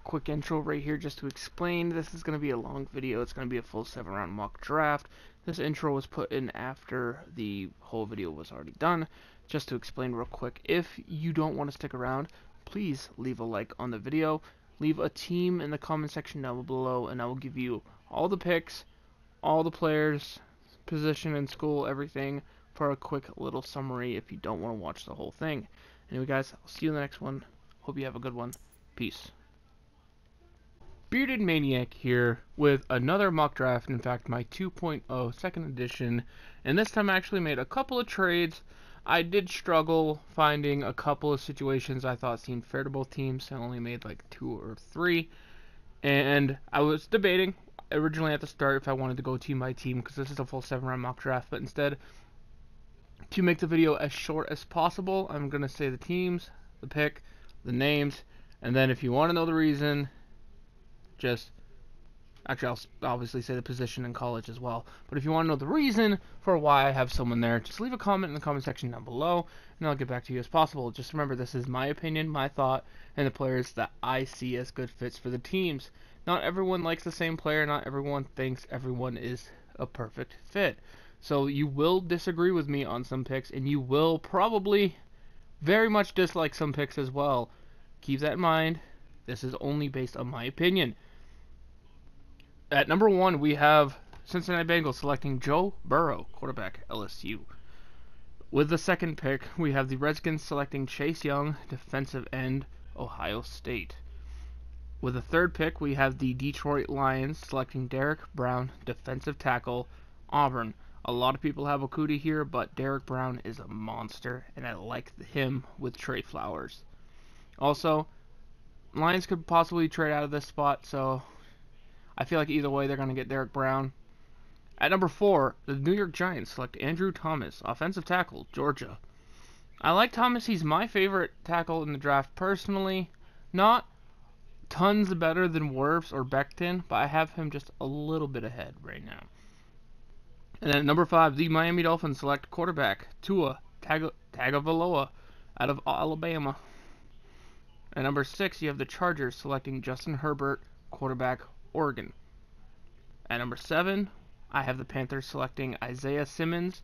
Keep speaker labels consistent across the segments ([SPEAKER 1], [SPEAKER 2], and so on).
[SPEAKER 1] quick intro right here just to explain. This is going to be a long video. It's going to be a full 7-round mock draft. This intro was put in after the whole video was already done. Just to explain real quick, if you don't want to stick around, please leave a like on the video. Leave a team in the comment section down below, and I will give you all the picks, all the players, position in school, everything, for a quick little summary if you don't want to watch the whole thing. Anyway guys, I'll see you in the next one. Hope you have a good one. Peace. Bearded Maniac here with another mock draft, in fact my 2.0 second edition, and this time I actually made a couple of trades. I did struggle finding a couple of situations I thought seemed fair to both teams. I only made like 2 or 3, and I was debating originally at the start if I wanted to go team by team because this is a full 7-round mock draft, but instead, to make the video as short as possible, I'm going to say the teams, the pick, the names, and then if you want to know the reason, actually I'll obviously say the position in college as well, but if you want to know the reason for why I have someone there, just leave a comment in the comment section down below, and I'll get back to you as possible. Just remember, this is my opinion, my thought, and the players that I see as good fits for the teams. Not everyone likes the same player, not everyone thinks everyone is a perfect fit. So you will disagree with me on some picks, and you will probably very much dislike some picks as well. Keep that in mind. This is only based on my opinion. At number 1, we have Cincinnati Bengals selecting Joe Burrow, quarterback, LSU. With the second pick, we have the Redskins selecting Chase Young, defensive end, Ohio State. With the third pick, we have the Detroit Lions selecting Derek Brown, defensive tackle, Auburn. A lot of people have Okuda here, but Derek Brown is a monster, and I like him with Trey Flowers. Also, Lions could possibly trade out of this spot, so I feel like either way they're going to get Derek Brown. At number 4, the New York Giants select Andrew Thomas, offensive tackle, Georgia. I like Thomas. He's my favorite tackle in the draft personally. Not tons better than Wirfs or Becton, but I have him just a little bit ahead right now. And then at number 5, the Miami Dolphins select quarterback Tua Tagovailoa out of Alabama. At number 6, you have the Chargers selecting Justin Herbert, quarterback, Oregon. At number 7, I have the Panthers selecting Isaiah Simmons.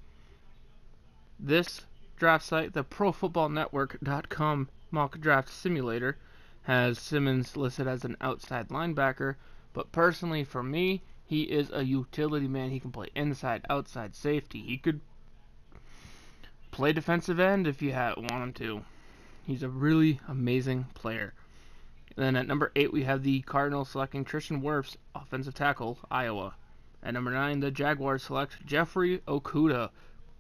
[SPEAKER 1] This draft site, the ProFootballNetwork.com mock draft simulator, has Simmons listed as an outside linebacker, but personally for me, he is a utility man. He can play inside, outside, safety. He could play defensive end if you want him to. He's a really amazing player. Then at number 8, we have the Cardinals selecting Tristan Wirfs, offensive tackle, Iowa. At number 9, the Jaguars select Jeffrey Okuda,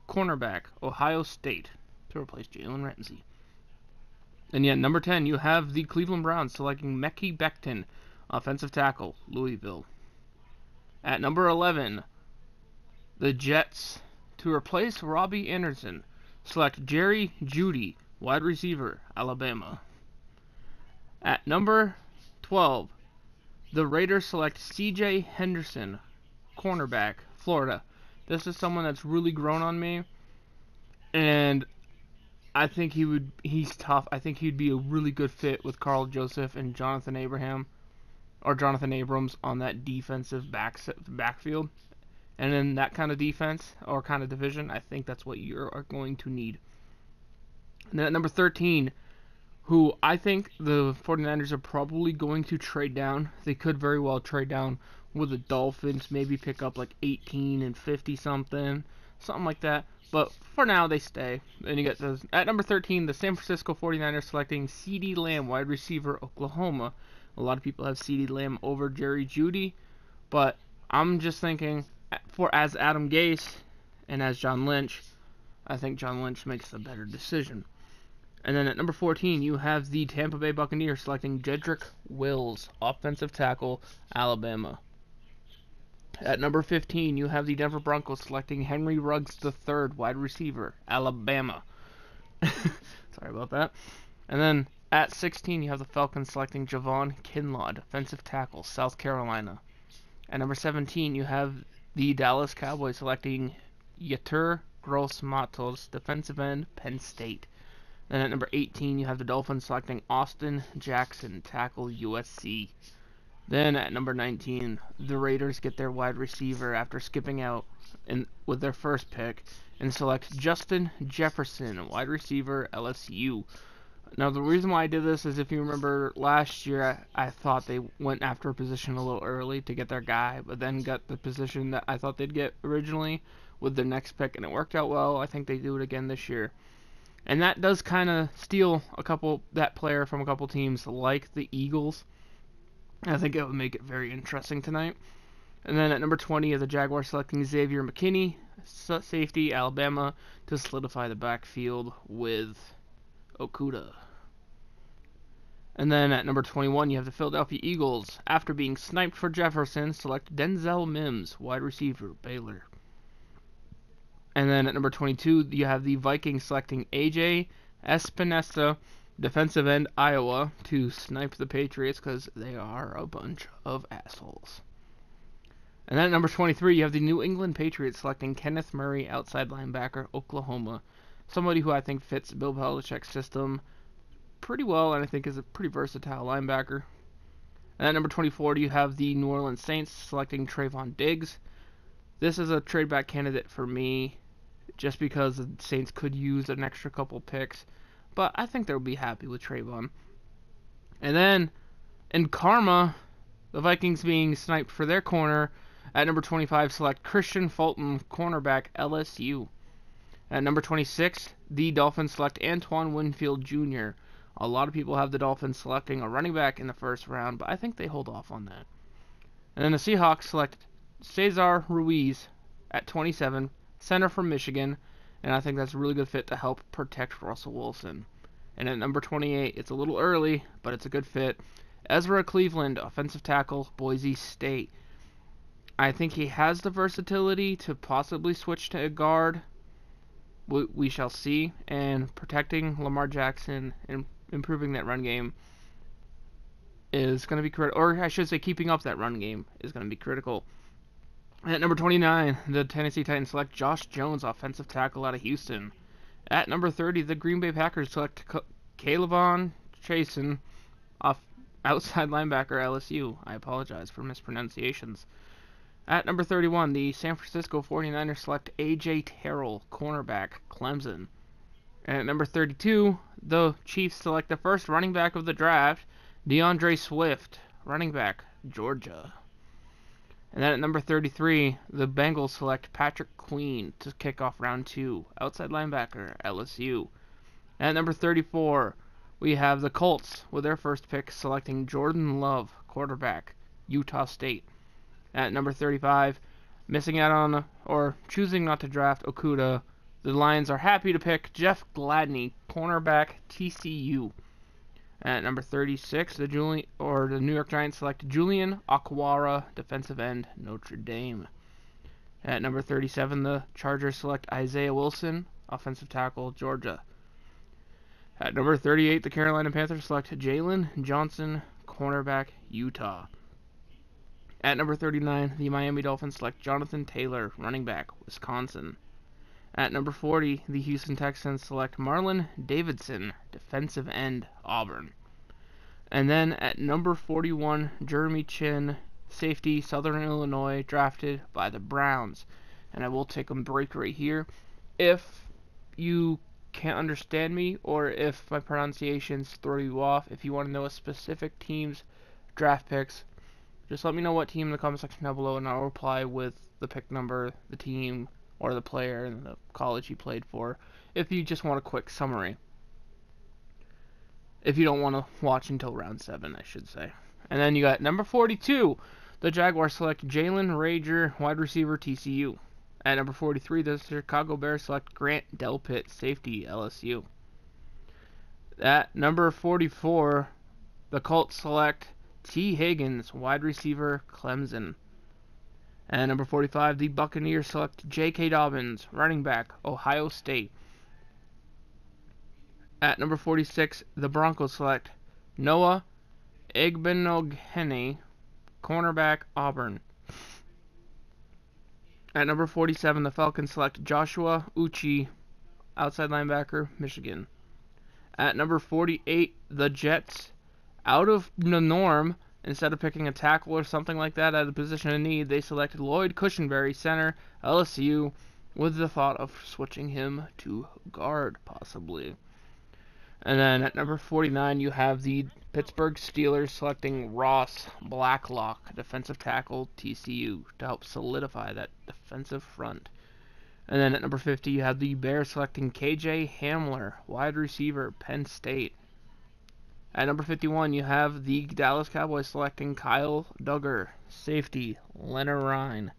[SPEAKER 1] cornerback, Ohio State, to replace Jalen Ramsey. And yet, number 10, you have the Cleveland Browns selecting Mekhi Becton, offensive tackle, Louisville. At number 11, the Jets, to replace Robbie Anderson, select Jerry Jeudy, wide receiver, Alabama. At number 12, the Raiders select C.J. Henderson, cornerback, Florida. This is someone that's really grown on me, and I think he's tough. I think he'd be a really good fit with Carl Joseph and Jonathan Abrams on that defensive backfield. And in that kind of defense or kind of division, I think that's what you are going to need. And then at number 13, who I think the 49ers are probably going to trade down. They could very well trade down with the Dolphins, maybe pick up like 18 and 50 something like that. But for now, they stay. And you get those. At number 13, the San Francisco 49ers selecting CeeDee Lamb, wide receiver, Oklahoma. A lot of people have CeeDee Lamb over Jerry Jeudy, but I'm just thinking, as Adam Gase and as John Lynch, I think John Lynch makes the better decision. And then at number 14, you have the Tampa Bay Buccaneers selecting Jedrick Wills, offensive tackle, Alabama. At number 15, you have the Denver Broncos selecting Henry Ruggs III, wide receiver, Alabama. Sorry about that. And then at 16, you have the Falcons selecting Javon Kinlaw, defensive tackle, South Carolina. At number 17, you have the Dallas Cowboys selecting Yetur Gross-Matos, defensive end, Penn State. Then at number 18, you have the Dolphins selecting Austin Jackson, tackle, USC. Then at number 19, the Raiders get their wide receiver after skipping out with their first pick and select Justin Jefferson, wide receiver, LSU. Now, the reason why I did this is if you remember last year, I thought they went after a position a little early to get their guy, but then got the position that I thought they'd get originally with their next pick, and it worked out well. I think they do it again this year. And that does kind of steal that player from a couple teams like the Eagles. I think it would make it very interesting tonight. And then at number 20, the Jaguars selecting Xavier McKinney, safety, Alabama, to solidify the backfield with Okudah. And then at number 21, you have the Philadelphia Eagles. After being sniped for Jefferson, select Denzel Mims, wide receiver, Baylor. And then at number 22, you have the Vikings selecting AJ Espinosa, defensive end, Iowa, to snipe the Patriots because they are a bunch of assholes. And then at number 23, you have the New England Patriots selecting Kenneth Murray, outside linebacker, Oklahoma. Somebody who I think fits Bill Belichick's system pretty well, and I think is a pretty versatile linebacker. And at number 24, you have the New Orleans Saints selecting Trayvon Diggs. This is a trade back candidate for me, just because the Saints could use an extra couple picks, but I think they'll be happy with Trayvon. And then, in karma, the Vikings being sniped for their corner, at number 25, select Christian Fulton, cornerback, LSU. At number 26, the Dolphins select Antoine Winfield Jr. A lot of people have the Dolphins selecting a running back in the first round, but I think they hold off on that. And then the Seahawks select Cesar Ruiz at 27, center from Michigan, and I think that's a really good fit to help protect Russell Wilson. And at number 28, it's a little early, but it's a good fit. Ezra Cleveland, offensive tackle, Boise State. I think he has the versatility to possibly switch to a guard. We shall see. And protecting Lamar Jackson and improving that run game is going to be critical. Or I should say keeping up that run game is going to be critical. At number 29, the Tennessee Titans select Josh Jones, offensive tackle out of Houston. At number 30, the Green Bay Packers select Kayvon Chaisson, outside linebacker, LSU. I apologize for mispronunciations. At number 31, the San Francisco 49ers select A.J. Terrell, cornerback, Clemson. And at number 32, the Chiefs select the first running back of the draft, DeAndre Swift, running back, Georgia. And then at number 33, the Bengals select Patrick Queen to kick off round 2, outside linebacker, LSU. And at number 34, we have the Colts with their first pick selecting Jordan Love, quarterback, Utah State. At number 35, missing out on or choosing not to draft Okudah, the Lions are happy to pick Jeff Gladney, cornerback, TCU. At number 36, the New York Giants select Julian Okwara, defensive end, Notre Dame. At number 37, the Chargers select Isaiah Wilson, offensive tackle, Georgia. At number 38, the Carolina Panthers select Jalen Johnson, cornerback, Utah. At number 39, the Miami Dolphins select Jonathan Taylor, running back, Wisconsin. At number 40, the Houston Texans select Marlon Davidson, defensive end, Auburn. And then at number 41, Jeremy Chin, safety, Southern Illinois, drafted by the Browns. And I will take a break right here. If you can't understand me, or if my pronunciations throw you off, if you want to know a specific team's draft picks, just let me know what team in the comment section down below, and I'll reply with the pick number, the team, or the player, and the college he played for, if you just want a quick summary. If you don't want to watch until round 7, I should say. And then you got number 42, the Jaguars select Jalen Rager, wide receiver, TCU. At number 43, the Chicago Bears select Grant Delpit, safety, LSU. At number 44, the Colts select T. Higgins, wide receiver, Clemson. And number 45, the Buccaneers select J.K. Dobbins, running back, Ohio State. At number 46, the Broncos select Noah Igbinoghene, cornerback, Auburn. At number 47, the Falcons select Joshua Uche, outside linebacker, Michigan. At number 48, the Jets, out of the norm, instead of picking a tackle or something like that at a position of need, they selected Lloyd Cushenberry, center, LSU, with the thought of switching him to guard, possibly. And then at number 49, you have the Pittsburgh Steelers selecting Ross Blacklock, defensive tackle, TCU, to help solidify that defensive front. And then at number 50, you have the Bears selecting KJ Hamler, wide receiver, Penn State. At number 51, you have the Dallas Cowboys selecting Kyle Duggar, safety, Leonard Rhine.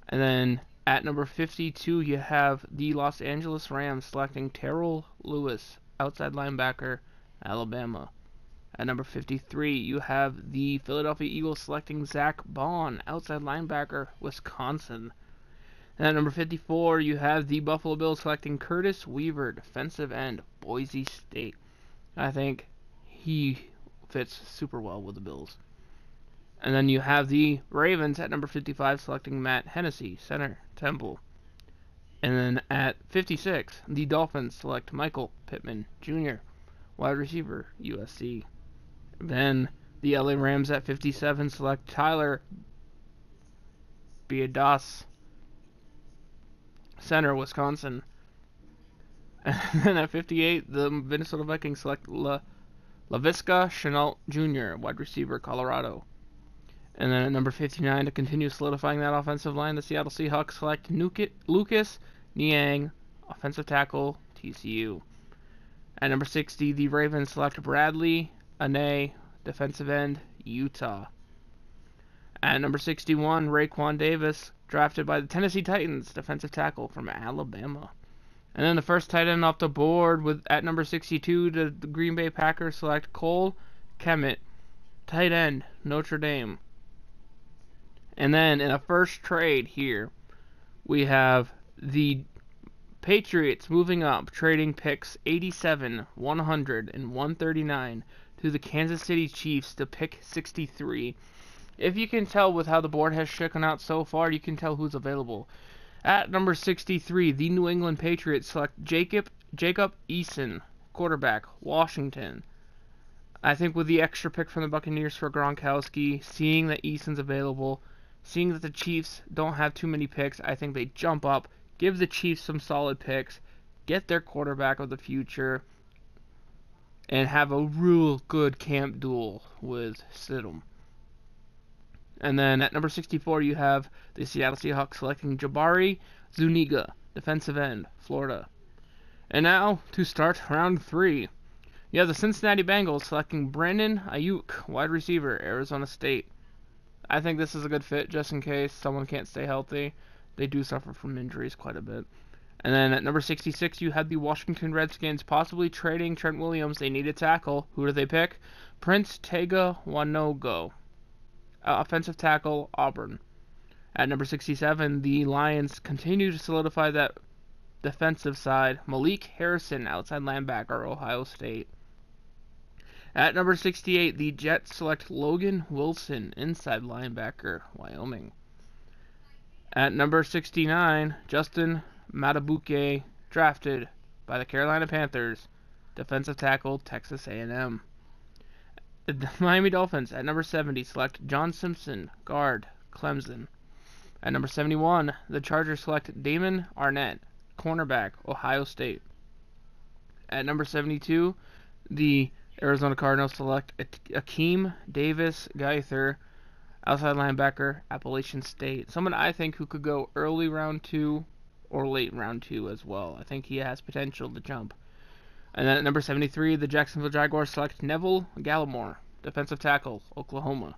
[SPEAKER 1] And then at number 52, you have the Los Angeles Rams selecting Terrell Lewis, outside linebacker, Alabama. At number 53, you have the Philadelphia Eagles selecting Zach Bond, outside linebacker, Wisconsin. And at number 54, you have the Buffalo Bills selecting Curtis Weaver, defensive end, Boise State. I think he fits super well with the Bills. And then you have the Ravens at number 55 selecting Matt Hennessy, center, Temple. And then at 56, the Dolphins select Michael Pittman Jr., wide receiver, USC. Then the LA Rams at 57 select Tyler Biadasz, center, Wisconsin. And then at 58, the Minnesota Vikings select Laviska Shenault Jr., wide receiver, Colorado. And then at number 59, to continue solidifying that offensive line, the Seattle Seahawks select Lucas Niang, offensive tackle, TCU. At number 60, the Ravens select Bradley Anae, defensive end, Utah. At number 61, Raekwon Davis, drafted by the Tennessee Titans, defensive tackle from Alabama. And then the first tight end off the board at number 62, the Green Bay Packers select Cole Kmet, tight end, Notre Dame. And then in a first trade here, we have the Patriots moving up, trading picks 87, 100, and 139 to the Kansas City Chiefs to pick 63. If you can tell with how the board has shaken out so far, you can tell who's available. At number 63, the New England Patriots select Jacob Eason, quarterback, Washington. I think with the extra pick from the Buccaneers for Gronkowski, seeing that Eason's available, seeing that the Chiefs don't have too many picks, I think they jump up, give the Chiefs some solid picks, get their quarterback of the future, and have a real good camp duel with Stidham. And then at number 64, you have the Seattle Seahawks selecting Jabari Zuniga, defensive end, Florida. And now, to start round 3, you have the Cincinnati Bengals selecting Brandon Ayuk, wide receiver, Arizona State. I think this is a good fit just in case someone can't stay healthy. They do suffer from injuries quite a bit. And then at number 66, you have the Washington Redskins possibly trading Trent Williams. They need a tackle. Who do they pick? Prince Tega Wanogo, offensive tackle, Auburn. At number 67, the Lions continue to solidify that defensive side. Malik Harrison, outside linebacker, Ohio State. At number 68, the Jets select Logan Wilson, inside linebacker, Wyoming. At number 69, Justin Matabuke, drafted by the Carolina Panthers, defensive tackle, Texas A&M. The Miami Dolphins, at number 70, select John Simpson, guard, Clemson. At number 71, the Chargers select Damon Arnett, cornerback, Ohio State. At number 72, the Arizona Cardinals select Akeem Davis Gaither, outside linebacker, Appalachian State. Someone I think who could go early round 2 or late round 2 as well. I think he has potential to jump. And then at number 73, the Jacksonville Jaguars select Neville Gallimore, defensive tackle, Oklahoma.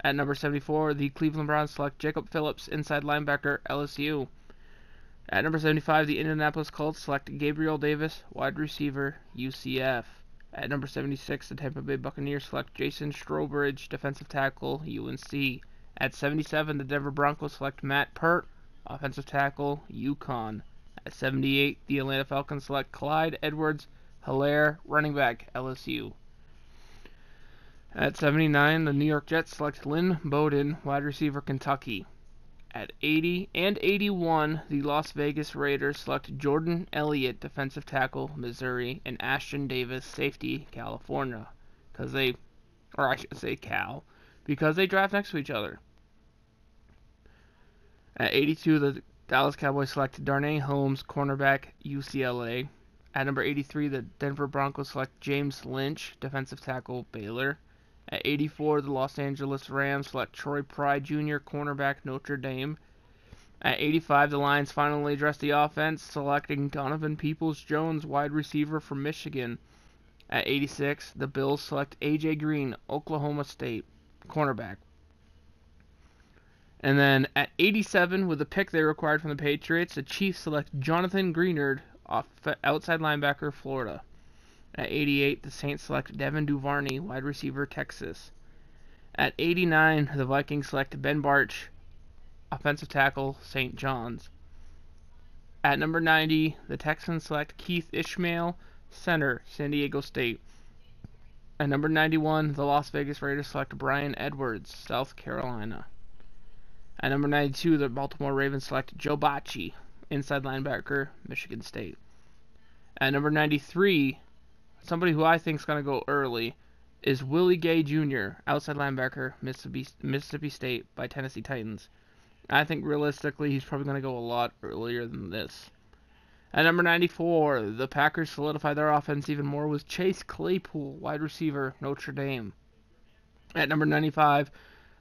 [SPEAKER 1] At number 74, the Cleveland Browns select Jacob Phillips, inside linebacker, LSU. At number 75, the Indianapolis Colts select Gabriel Davis, wide receiver, UCF. At number 76, the Tampa Bay Buccaneers select Jason Strowbridge, defensive tackle, UNC. At 77, the Denver Broncos select Matt Pert, offensive tackle, UConn. At 78, the Atlanta Falcons select Clyde Edwards-Helaire, running back, LSU. At 79, the New York Jets select Lynn Bowden, wide receiver, Kentucky. At 80 and 81, the Las Vegas Raiders select Jordan Elliott, defensive tackle, Missouri, and Ashton Davis, safety, California. Because they, or I should say Cal, because they draft next to each other. At 82, the Dallas Cowboys select Darnay Holmes, cornerback, UCLA. At number 83, the Denver Broncos select James Lynch, defensive tackle, Baylor. At 84, the Los Angeles Rams select Troy Pride Jr., cornerback, Notre Dame. At 85, the Lions finally address the offense, selecting Donovan Peoples-Jones, wide receiver from Michigan. At 86, the Bills select A.J. Green, Oklahoma State, cornerback. And then at 87, with the pick they required from the Patriots, the Chiefs select Jonathan Greenard, outside linebacker, Florida. At 88, the Saints select Devin Duvernay, wide receiver, Texas. At 89, the Vikings select Ben Bartch, offensive tackle, St. John's. At number 90, the Texans select Keith Ishmael, center, San Diego State. At number 91, the Las Vegas Raiders select Brian Edwards, South Carolina. At number 92, the Baltimore Ravens select Joe Bacci, inside linebacker, Michigan State. At number 93, somebody who I think is going to go early is Willie Gay Jr., outside linebacker, Mississippi State by Tennessee Titans. I think realistically he's probably going to go a lot earlier than this. At number 94, the Packers solidify their offense even more with Chase Claypool, wide receiver, Notre Dame. At number 95,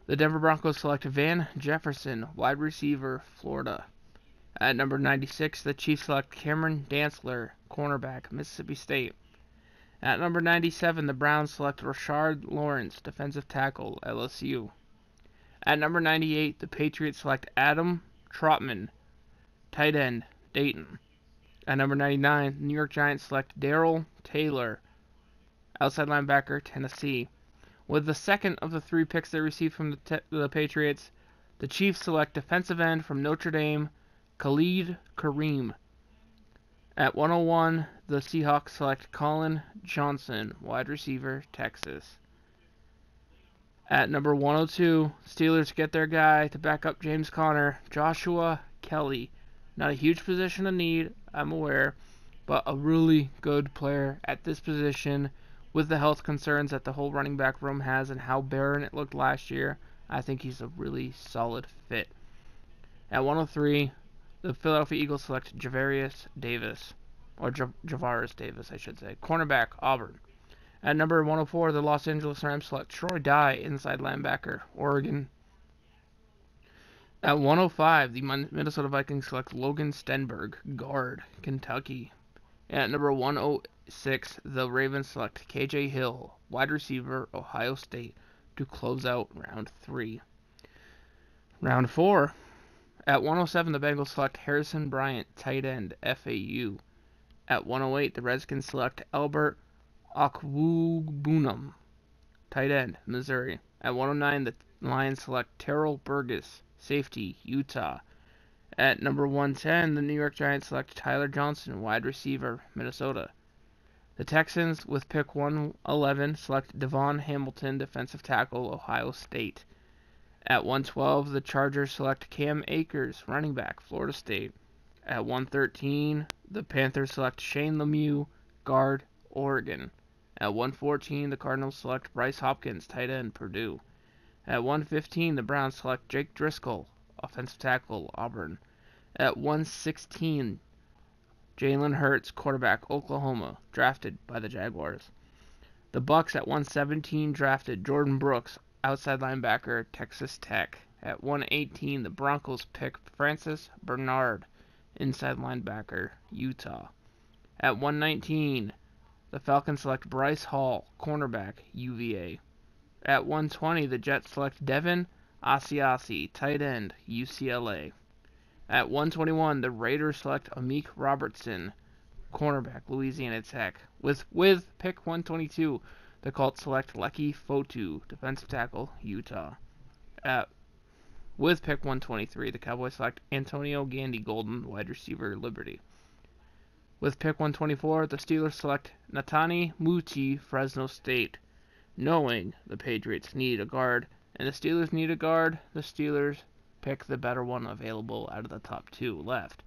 [SPEAKER 1] the Denver Broncos select Van Jefferson, wide receiver, Florida. At number 96, the Chiefs select Cameron Dantzler, cornerback, Mississippi State. At number 97, the Browns select Rashard Lawrence, defensive tackle, LSU. At number 98, the Patriots select Adam Trotman, tight end, Dayton. At number 99, the New York Giants select Darrell Taylor, outside linebacker, Tennessee. With the second of the three picks they received from the Patriots, the Chiefs select defensive end from Notre Dame, Khalid Kareem. At 101, the Seahawks select Colin Johnson, wide receiver, Texas. At number 102, Steelers get their guy to back up James Conner, Joshua Kelly. Not a huge position of need, I'm aware, but a really good player at this position. With the health concerns that the whole running back room has and how barren it looked last year, I think he's a really solid fit. At 103, the Philadelphia Eagles select Javarius Davis, or Javaris Davis, I should say, cornerback, Auburn. At number 104, the Los Angeles Rams select Troy Dye, inside linebacker, Oregon. At 105, the Minnesota Vikings select Logan Stenberg, guard, Kentucky. At number 106, the Ravens select KJ Hill, wide receiver, Ohio State, to close out round 3. Round 4. At 107, the Bengals select Harrison Bryant, tight end, FAU. At 108, the Redskins select Albert Okwuegbunam, tight end, Missouri. At 109, the Lions select Terrell Burgess, safety, Utah. At number 110, the New York Giants select Tyler Johnson, wide receiver, Minnesota. The Texans, with pick 111, select Devon Hamilton, defensive tackle, Ohio State. At 112, the Chargers select Cam Akers, running back, Florida State. At 113, the Panthers select Shane Lemieux, guard, Oregon. At 114, the Cardinals select Bryce Hopkins, tight end, Purdue. At 115, the Browns select Jake Driscoll, offensive tackle, Auburn. At 116, Jalen Hurts, quarterback, Oklahoma, drafted by the Jaguars. The Bucks at 117 drafted Jordan Brooks, outside linebacker, Texas Tech. At 118, the Broncos pick Francis Bernard, inside linebacker, Utah. At 119, the Falcons select Bryce Hall, cornerback, UVA. At 120, the Jets select Devin Asiasi, tight end, UCLA. At 121, the Raiders select Amik Robertson, cornerback, Louisiana Tech. With pick 122, the Colts select Leki Fotu, defensive tackle, Utah. With pick 123, the Cowboys select Antonio Gandy Golden, wide receiver, Liberty. With pick 124, the Steelers select Natani Muti, Fresno State. Knowing the Patriots need a guard, and the Steelers need a guard, the Steelers pick the better one available out of the top 2 left.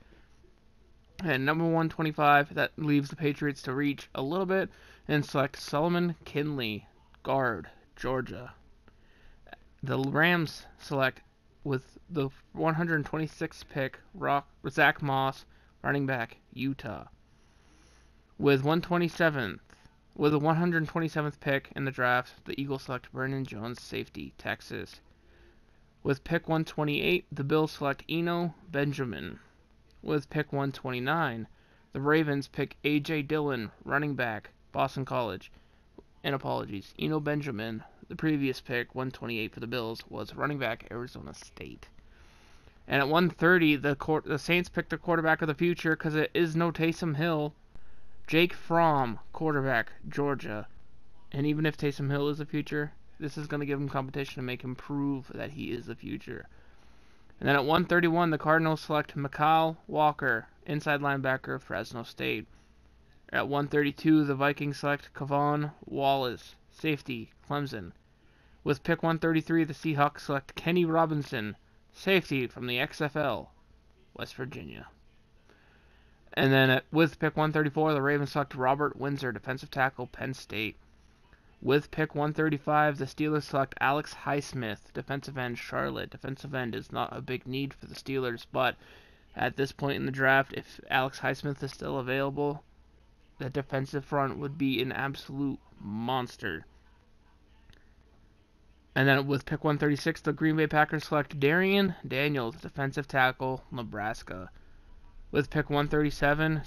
[SPEAKER 1] And number 125, that leaves the Patriots to reach a little bit and select Solomon Kinley, guard, Georgia. The Rams select with the 126th pick, Zach Moss, running back, Utah. With the 127th pick in the draft, the Eagles select Vernon Jones, safety, Texas. With pick 128, the Bills select Eno Benjamin. With pick 129, the Ravens pick A.J. Dillon, running back, Boston College. And apologies, Eno Benjamin, the previous pick, 128 for the Bills, was running back, Arizona State. And at 130, the Saints picked the quarterback of the future because it is no Taysom Hill. Jake Fromm, quarterback, Georgia. And even if Taysom Hill is the future, this is going to give him competition to make him prove that he is the future. And then at 131, the Cardinals select Mikal Walker, inside linebacker, Fresno State. At 132, the Vikings select Kavon Wallace, safety, Clemson. With pick 133, the Seahawks select Kenny Robinson, safety from the XFL, West Virginia. And then with pick 134, the Ravens select Robert Windsor, defensive tackle, Penn State. With pick 135, the Steelers select Alex Highsmith, defensive end, Charlotte. Defensive end is not a big need for the Steelers, but at this point in the draft, if Alex Highsmith is still available, the defensive front would be an absolute monster. And then with pick 136, the Green Bay Packers select Darian Daniels, defensive tackle, Nebraska. With pick 137,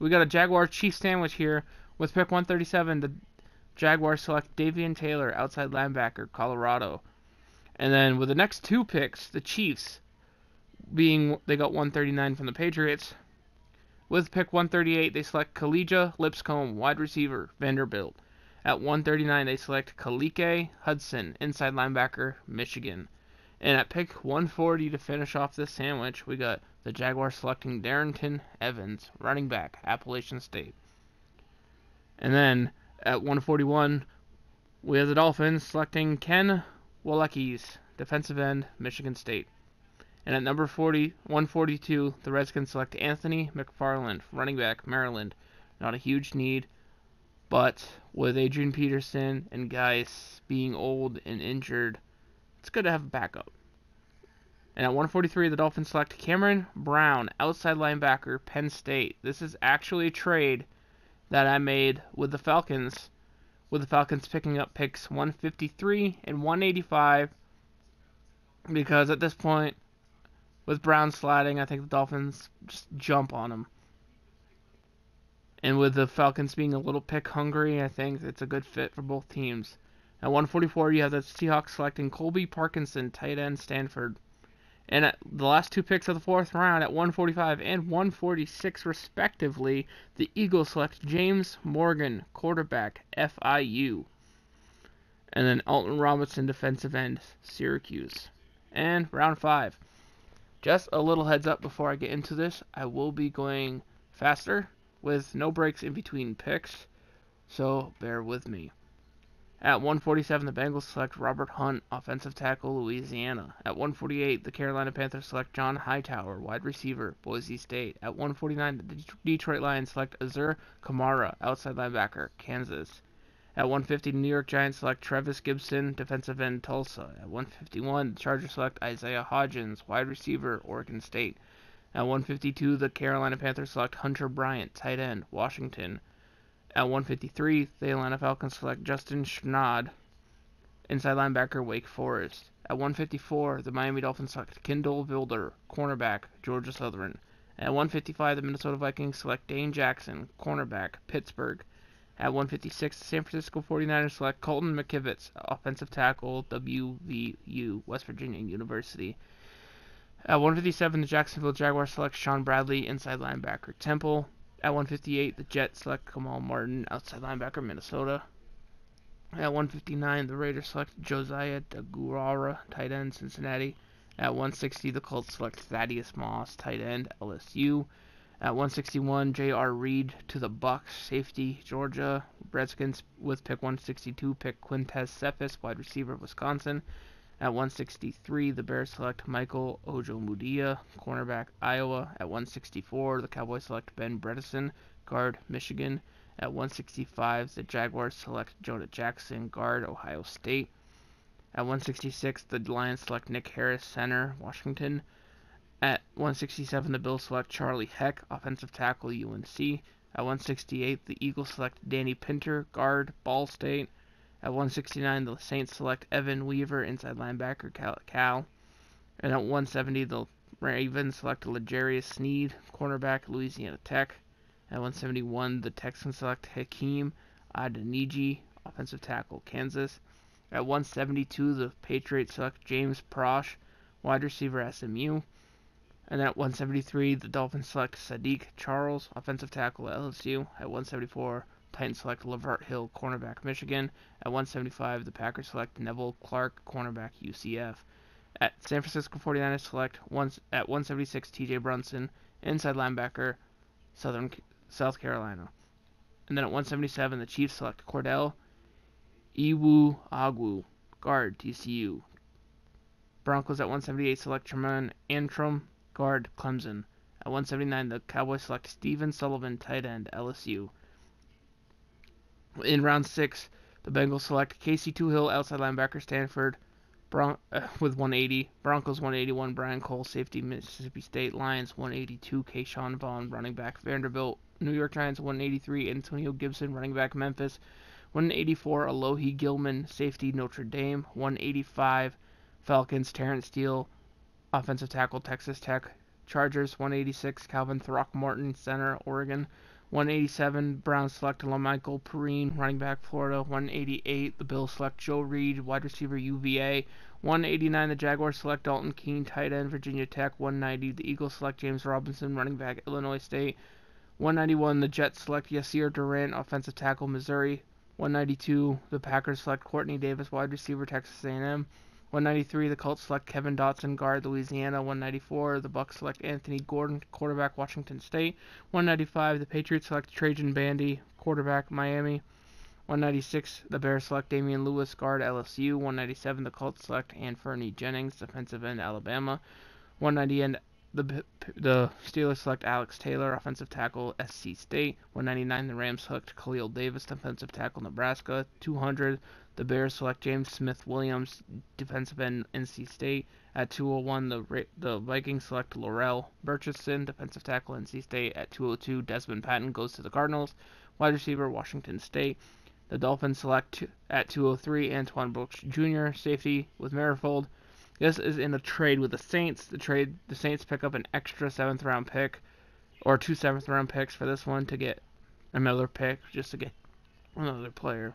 [SPEAKER 1] we got a Jaguars-Chiefs sandwich here. With pick 137, the Jaguars select Davian Taylor, outside linebacker, Colorado. And then with the next 2 picks, the Chiefs, they got 139 from the Patriots. With pick 138, they select Kalijah Lipscomb, wide receiver, Vanderbilt. At 139, they select Kalike Hudson, inside linebacker, Michigan. And at pick 140 to finish off this sandwich, we got the Jaguars selecting Darrington Evans, running back, Appalachian State. And then at 141, we have the Dolphins selecting Ken Walecki, defensive end, Michigan State. And at number 142, the Redskins select Anthony McFarland, running back, Maryland. Not a huge need, but with Adrian Peterson and Geis being old and injured, it's good to have a backup. And at 143, the Dolphins select Cameron Brown, outside linebacker, Penn State. This is actually a trade that I made with the Falcons, picking up picks 153 and 185, because at this point, with Brown sliding, I think the Dolphins just jump on him. And with the Falcons being a little pick hungry, I think it's a good fit for both teams. At 144, you have the Seahawks selecting Colby Parkinson, tight end, Stanford. And at the last 2 picks of the 4th round, at 145 and 146 respectively, the Eagles select James Morgan, quarterback, FIU. And then Alton Robinson, defensive end, Syracuse. And round 5. Just a little heads up before I get into this, I will be going faster with no breaks in between picks, so bear with me. At 147, the Bengals select Robert Hunt, offensive tackle, Louisiana. At 148, the Carolina Panthers select John Hightower, wide receiver, Boise State. At 149, the Detroit Lions select Azur Kamara, outside linebacker, Kansas. At 150, the New York Giants select Trevis Gibson, defensive end, Tulsa. At 151, the Chargers select Isaiah Hodgins, wide receiver, Oregon State. At 152, the Carolina Panthers select Hunter Bryant, tight end, Washington. At 153, the Atlanta Falcons select Justin Schnaad, inside linebacker, Wake Forest. At 154, the Miami Dolphins select Kendall Vilder, cornerback, Georgia Southern. At 155, the Minnesota Vikings select Dane Jackson, cornerback, Pittsburgh. At 156, the San Francisco 49ers select Colton McKivitz, offensive tackle, WVU, West Virginia University. At 157, the Jacksonville Jaguars select Sean Bradley, inside linebacker, Temple. At 158, the Jets select Kamal Martin, outside linebacker, Minnesota. At 159, the Raiders select Josiah DeGuara, tight end, Cincinnati. At 160, the Colts select Thaddeus Moss, tight end, LSU. At 161, J.R. Reed to the Bucks, safety, Georgia. Redskins with pick 162 pick Quintez Cephas, wide receiver, Wisconsin. At 163, the Bears select Michael Ojomudia, cornerback, Iowa. At 164, the Cowboys select Ben Bredesen, guard, Michigan. At 165, the Jaguars select Jonah Jackson, guard, Ohio State. At 166, the Lions select Nick Harris, center, Washington. At 167, the Bills select Charlie Heck, offensive tackle, UNC. At 168, the Eagles select Danny Pinter, guard, Ball State. At 169, the Saints select Evan Weaver, inside linebacker, Cal. And at 170, the Ravens select L'Jarius Sneed, cornerback, Louisiana Tech. At 171, the Texans select Hakeem Adeniji, offensive tackle, Kansas. At 172, the Patriots select James Prosh, wide receiver, SMU. And at 173, the Dolphins select Sadiq Charles, offensive tackle, LSU. At 174, Titans select Lavert Hill, cornerback, Michigan. At 175, the Packers select Neville Clark, cornerback, UCF. At San Francisco 49ers select at 176, TJ Brunson, inside linebacker, South Carolina. And then at 177, the Chiefs select Cordell Iwu-Agwu, guard, TCU. Broncos at 178 select Tremaine Antrim, guard, Clemson. At 179, the Cowboys select Steven Sullivan, tight end, LSU. In round 6, the Bengals select Casey Toohill, outside linebacker, Stanford, with 180. Broncos 181, Brian Cole, safety, Mississippi State. Lions 182, Keyshawn Vaughn, running back, Vanderbilt. New York Giants 183, Antonio Gibson, running back, Memphis. 184, Alohi Gilman, safety, Notre Dame. 185, Falcons, Terrence Steele, offensive tackle, Texas Tech. Chargers 186, Calvin Throckmorton, center, Oregon. 187, Browns select LaMichael Perrine, running back, Florida. 188, the Bills select Joe Reed, wide receiver, UVA. 189, the Jaguars select Dalton Keene, tight end, Virginia Tech. 190, the Eagles select James Robinson, running back, Illinois State. 191, the Jets select Yasir Durant, offensive tackle, Missouri. 192, the Packers select Courtney Davis, wide receiver, Texas A&M. 193, the Colts select Kevin Dotson, guard, Louisiana. 194, the Bucs select Anthony Gordon, quarterback, Washington State. 195, the Patriots select Trajan Bandy, quarterback, Miami. 196, the Bears select Damian Lewis, guard, LSU. 197, the Colts select Anfernee Jennings, defensive end, Alabama. 190, the Steelers select Alex Taylor, offensive tackle, SC State. 199, the Rams select Khalil Davis, defensive tackle, Nebraska. 200, the Bears select James Smith-Williams, defensive end, NC State. At 201, the Vikings select Laurel Burchison, defensive tackle, NC State. At 202, Desmond Patton goes to the Cardinals, wide receiver, Washington State. The Dolphins select at 203 Antoine Brooks Jr., safety, with Marifold. This is in a trade with the Saints. The Saints pick up an extra 7th round pick, or 2 7th round picks for this one to get another pick, just to get another player.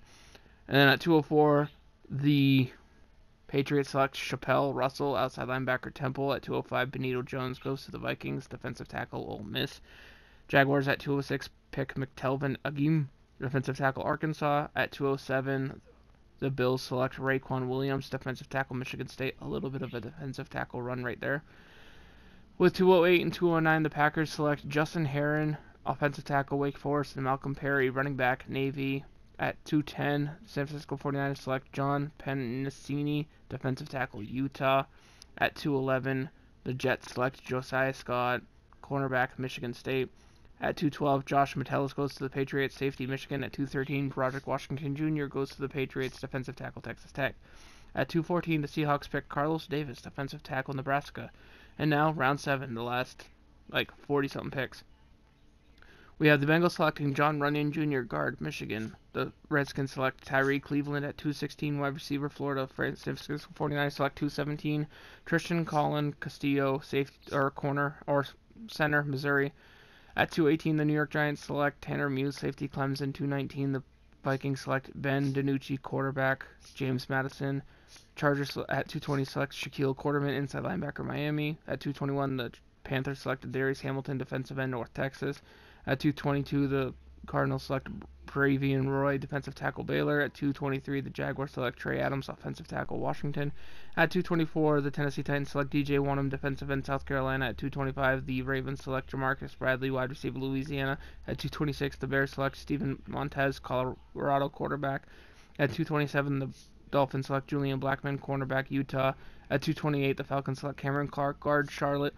[SPEAKER 1] And then at 204, the Patriots select Chappelle Russell, outside linebacker, Temple. At 205, Benito Jones goes to the Vikings, defensive tackle, Ole Miss. Jaguars at 206 pick McTelvin Agim, defensive tackle, Arkansas. At 207, the Bills select Raekwon Williams, defensive tackle, Michigan State. A little bit of a defensive tackle run right there. With 208 and 209, the Packers select Justin Herron, offensive tackle, Wake Forest, and Malcolm Perry, running back, Navy. At 210, San Francisco 49ers select John Pennicini, defensive tackle, Utah. At 211, the Jets select Josiah Scott, cornerback, Michigan State. At 212, Josh Metellus goes to the Patriots, safety, Michigan. At 213, Broderick Washington Jr. goes to the Patriots, defensive tackle, Texas Tech. At 214, the Seahawks pick Carlos Davis, defensive tackle, Nebraska. And now, round 7, the last, 40-something picks. We have the Bengals selecting John Runyon Jr., guard, Michigan. The Redskins select Tyree Cleveland at 216, wide receiver, Florida. San Francisco 49ers select 217, Christian Colin Castillo, safety or corner or center, Missouri. At 218, the New York Giants select Tanner Muse, safety, Clemson. 219, the Vikings select Ben DiNucci, quarterback, James Madison. Chargers at 220 select Shaquille Quarterman, inside linebacker, Miami. At 221, the Panthers selected Darius Hamilton, defensive end, North Texas. At 222, the Cardinals select Bravian Roy, defensive tackle, Baylor. At 223, the Jaguars select Trey Adams, offensive tackle, Washington. At 224, the Tennessee Titans select DJ Wonnum, defensive end, South Carolina. At 225, the Ravens select Jamarcus Bradley, wide receiver, Louisiana. At 226, the Bears select Steven Montez, Colorado, quarterback. At 227, the Dolphins select Julian Blackmon, cornerback, Utah. At 228, the Falcons select Cameron Clark, guard, Charlotte.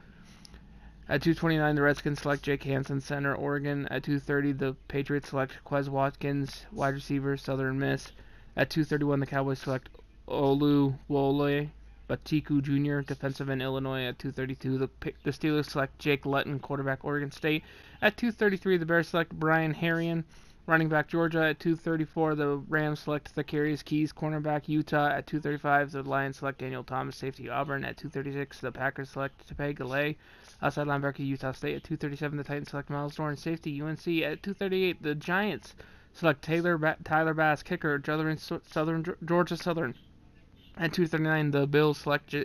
[SPEAKER 1] At 229, the Redskins select Jake Hansen, center, Oregon. At 230, the Patriots select Quez Watkins, wide receiver, Southern Miss. At 231, the Cowboys select Oluwole Batiku Jr., defensive end, Illinois. At 232, the Steelers select Jake Lutton, quarterback, Oregon State. At 233, the Bears select Brian Herrien, running back, Georgia. At 234, the Rams select Thacarius Keys, cornerback, Utah. At 235, the Lions select Daniel Thomas, safety, Auburn. At 236, the Packers select Tepe Galay, outside linebacker, Utah State. At 237, the Titans select Miles Dorn, safety, UNC. At 238, the Giants select Tyler Bass, kicker, Georgia Southern. At 239, the Bills select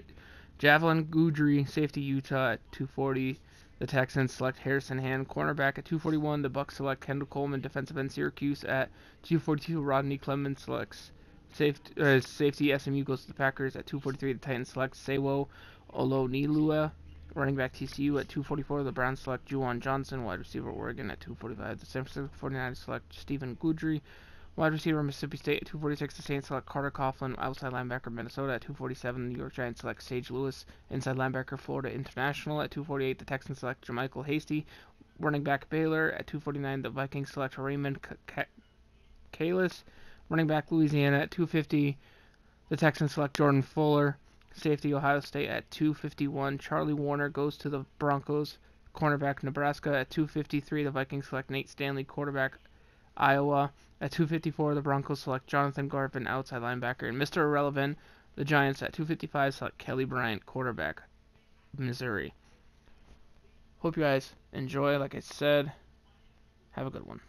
[SPEAKER 1] Javelin Guidry, safety, Utah. At 240, the Texans select Harrison Hand, cornerback. At 241, the Bucks select Kendall Coleman, defensive end, Syracuse. At 242, Rodney Clemens selects safety. SMU goes to the Packers. At 243, the Titans select Sewo Olonilua, running back, TCU. At 244, the Browns select Juwan Johnson, wide receiver, Oregon. At 245, the San Francisco 49ers select Stephen Guidry, wide receiver, Mississippi State. At 246, the Saints select Carter Coughlin, outside linebacker, Minnesota. At 247, the New York Giants select Sage Lewis, inside linebacker, Florida International. At 248, the Texans select Jermichael Hasty, running back, Baylor. At 249, the Vikings select Raymond Kalis, running back, Louisiana. At 250, the Texans select Jordan Fuller, safety, Ohio State. At 251, Charlie Warner goes to the Broncos, cornerback, Nebraska. At 253, the Vikings select Nate Stanley, quarterback, Iowa. At 254, the Broncos select Jonathan Garvin, outside linebacker. And Mr. Irrelevant, the Giants at 255 select Kelly Bryant, quarterback, Missouri. Hope you guys enjoy. Like I said, have a good one.